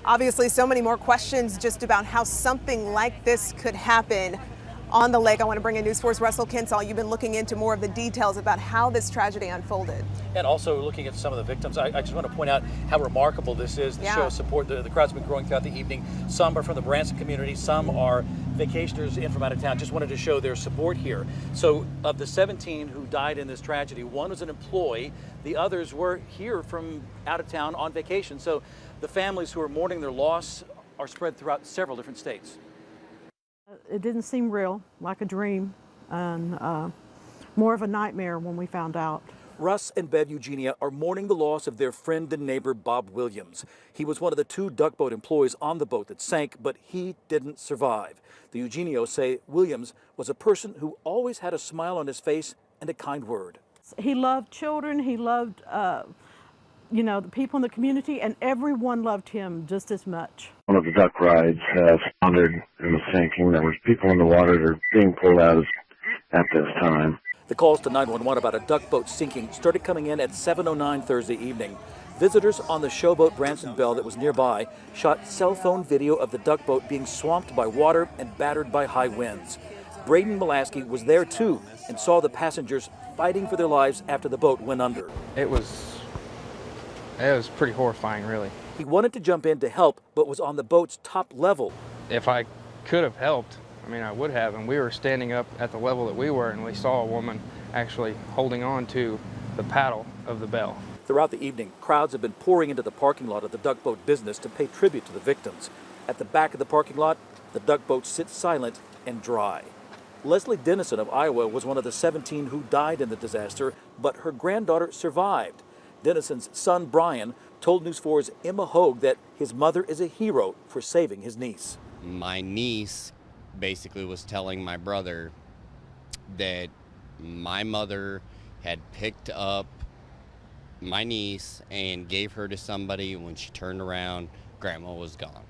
Obviously, so many more questions just about how something like this could happen on the lake. I want to bring in News 4's Russell Kinsall. You've been looking into more of the details about how this tragedy unfolded. And also looking at some of the victims, I just want to point out how remarkable this is. The show of support, the crowd's been growing throughout the evening. Some are from the Branson community, some are vacationers in from out of town. Just wanted to show their support here. So of the 17 who died in this tragedy, one was an employee, the others were here from out of town on vacation. So the families who are mourning their loss are spread throughout several different states. It didn't seem real, like a dream, and more of a nightmare when we found out. Russ and Bev Eugenia are mourning the loss of their friend and neighbor, Bob Williams. He was one of the 2 duck boat employees on the boat that sank, but he didn't survive. The Eugenios say Williams was a person who always had a smile on his face and a kind word. He loved children, he loved the people in the community, and everyone loved him just as much. One of the duck rides has foundered and was sinking. There was people in the water that are being pulled out at this time. The calls to 911 about a duck boat sinking started coming in at 7:09 Thursday evening. Visitors on the showboat Branson Belle that was nearby shot cell phone video of the duck boat being swamped by water and battered by high winds. Braden Molaski was there too and saw the passengers fighting for their lives after the boat went under. It was pretty horrifying, really. He wanted to jump in to help, but was on the boat's top level. If I could have helped, I would have, and we were standing up at the level that we were, and we saw a woman actually holding on to the paddle of the Belle. Throughout the evening, crowds have been pouring into the parking lot of the duck boat business to pay tribute to the victims. At the back of the parking lot, the duck boat sits silent and dry. Leslie Dennison of Iowa was one of the 17 who died in the disaster, but her granddaughter survived. Dennison's son, Brian, told News 4's Emma Hogue that his mother is a hero for saving his niece. My niece basically was telling my brother that my mother had picked up my niece and gave her to somebody. When she turned around, Grandma was gone.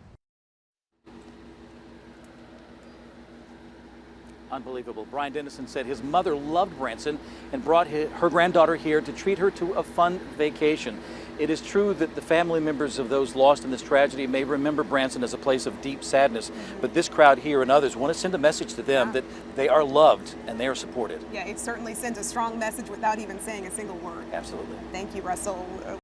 Unbelievable. Brian Dennison said his mother loved Branson and brought her granddaughter here to treat her to a fun vacation. It is true that the family members of those lost in this tragedy may remember Branson as a place of deep sadness, but this crowd here and others want to send a message to them that they are loved and they are supported. Yeah, it certainly sends a strong message without even saying a single word. Absolutely. Thank you, Russell.